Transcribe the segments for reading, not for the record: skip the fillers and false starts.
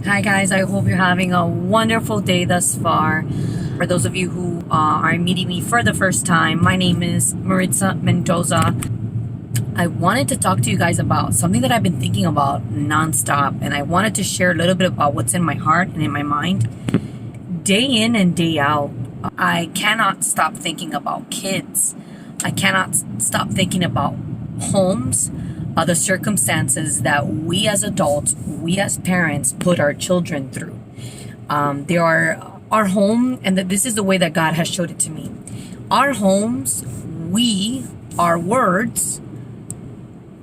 Hi guys, I hope you're having a wonderful day thus far. For those of you who are meeting me for the first time, my name is Maritza Mendoza. I wanted to talk to you guys about something that I've been thinking about nonstop, and I wanted to share a little bit about what's in my heart and in my mind. Day in and day out, I cannot stop thinking about kids. I cannot stop thinking about homes, the circumstances that we as adults, we as parents put our children through. They are our home, and this is the way that God has showed it to me. Our homes, our words,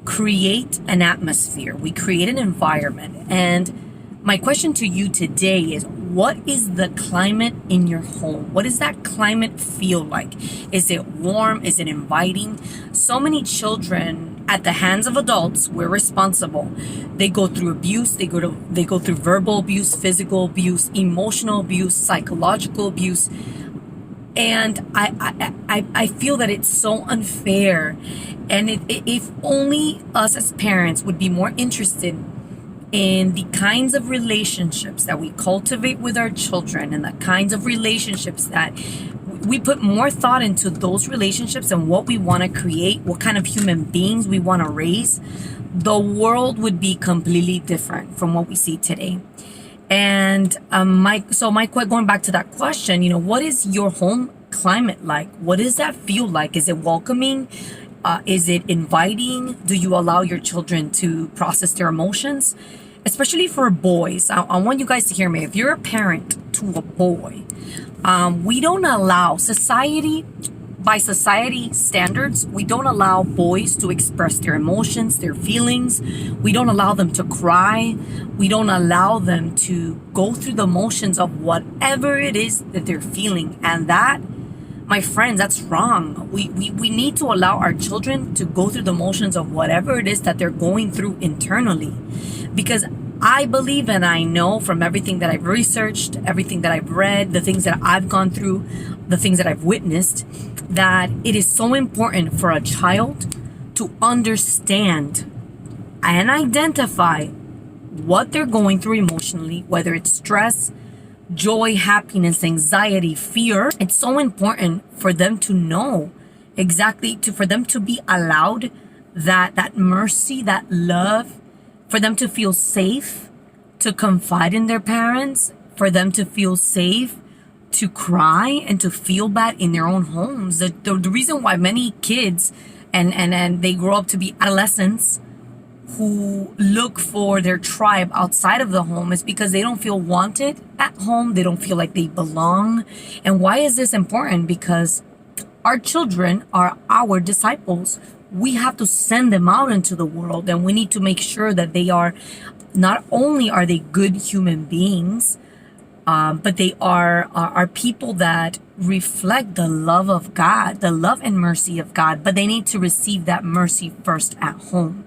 create an atmosphere. We create an environment. And my question to you today is, what is the climate in your home? What does that climate feel like? Is it warm? Is it inviting? So many children, at the hands of adults, we're responsible. They go through abuse. They go through verbal abuse, physical abuse, emotional abuse, psychological abuse. And I feel that it's so unfair. And if only us as parents would be more interested in the kinds of relationships that we cultivate with our children, and the kinds of relationships that we put more thought into those relationships and what we want to create, what kind of human beings we want to raise, the world would be completely different from what we see today. And going back to that question, what is your home climate like? What does that feel like? Is it welcoming? Is it inviting? Do you allow your children to process their emotions? Especially for boys, I want you guys to hear me. If you're a parent to a boy, we don't allow by society standards, we don't allow boys to express their emotions, their feelings. We don't allow them to cry. We don't allow them to go through the motions of whatever it is that they're feeling. And that, my friends, that's wrong. We need to allow our children to go through the motions of whatever it is that they're going through internally. Because I believe and I know from everything that I've researched, everything that I've read, the things that I've gone through, the things that I've witnessed, that it is so important for a child to understand and identify what they're going through emotionally, whether it's stress, joy, happiness, anxiety, fear. It's so important for them to know exactly, for them to be allowed that mercy, that love, for them to feel safe to confide in their parents, for them to feel safe to cry and to feel bad in their own homes. The reason why many kids and they grow up to be adolescents who look for their tribe outside of the home is because they don't feel wanted at home. They don't feel like they belong. And why is this important? Because our children are our disciples. We have to send them out into the world, and we need to make sure that they are, not only are they good human beings, but they are people that reflect the love of God, the love and mercy of God, but they need to receive that mercy first at home.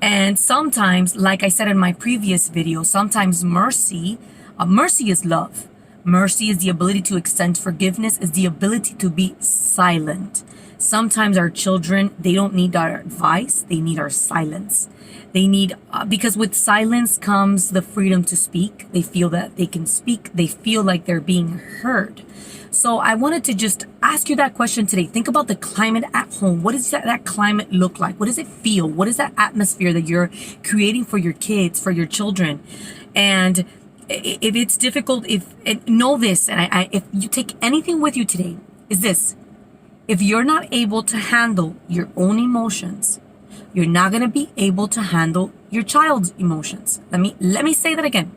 And sometimes, like I said in my previous video, sometimes mercy is love. Mercy is the ability to extend forgiveness, is the ability to be silent. Sometimes our children, they don't need our advice, they need our silence. They need, because with silence comes the freedom to speak. They feel that they can speak. They feel like they're being heard. So I wanted to just ask you that question today. Think about the climate at home. What does that climate look like? What does it feel? What is that atmosphere that you're creating for your kids, for your children? And if it's difficult, know this, and if you take anything with you today, is this: if you're not able to handle your own emotions, you're not going to be able to handle your child's emotions. Let me say that again.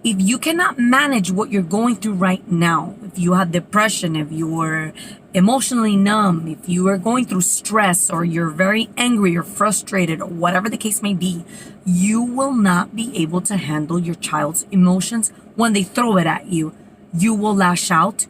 If you cannot manage what you're going through right now, if you have depression, if you're emotionally numb, if you are going through stress, or you're very angry or frustrated, or whatever the case may be, you will not be able to handle your child's emotions when they throw it at you. You will lash out.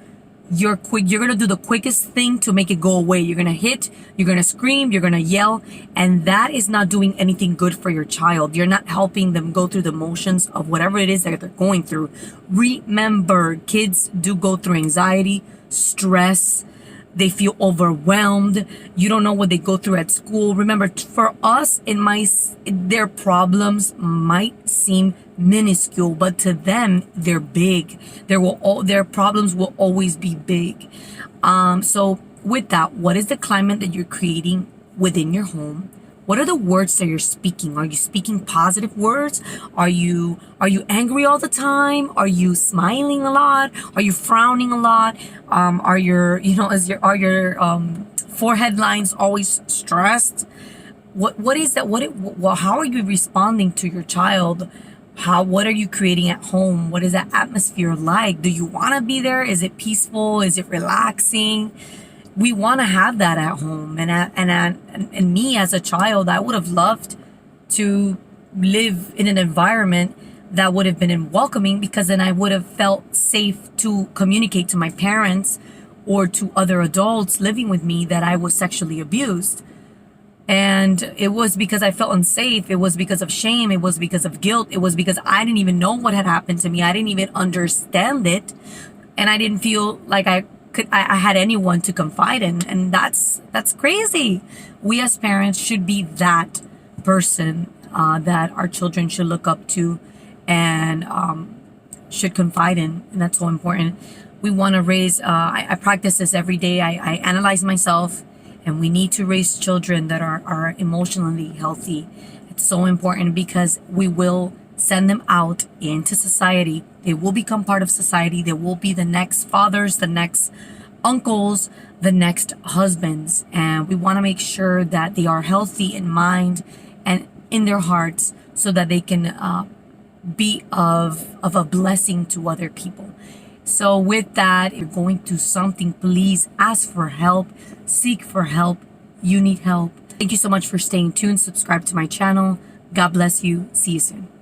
You're going to do the quickest thing to make it go away. You're going to hit, you're going to scream, you're going to yell, and that is not doing anything good for your child. You're not helping them go through the motions of whatever it is that they're going through. Remember, kids do go through anxiety, stress. They feel overwhelmed. You don't know what they go through at school. Remember, for us, their problems might seem minuscule, but to them, they're big. Their problems will always be big. So with that, what is the climate that you're creating within your home? What are the words that you're speaking? Are you speaking positive words? Are you angry all the time? Are you smiling a lot? Are you frowning a lot? Are your forehead lines always stressed? What is that? How are you responding to your child? What are you creating at home? What is that atmosphere like? Do you want to be there? Is it peaceful? Is it relaxing? We want to have that at home. And me as a child, I would have loved to live in an environment that would have been welcoming, because then I would have felt safe to communicate to my parents or to other adults living with me that I was sexually abused. And it was because I felt unsafe. It was because of shame. It was because of guilt. It was because I didn't even know what had happened to me. I didn't even understand it. And I didn't feel like I had anyone to confide in. And that's crazy. We as parents should be that person that our children should look up to and should confide in. And that's so important. We want to raise, I practice this every day. I analyze myself. And we need to raise children that are emotionally healthy. It's so important, because we will send them out into society. They will become part of society. They will be the next fathers, the next uncles, the next husbands. And we want to make sure that they are healthy in mind and in their hearts, so that they can be of a blessing to other people. So with that, if you're going through something, please ask for help, seek for help. You need help. Thank you so much for staying tuned. Subscribe to my channel. God bless you. See you soon.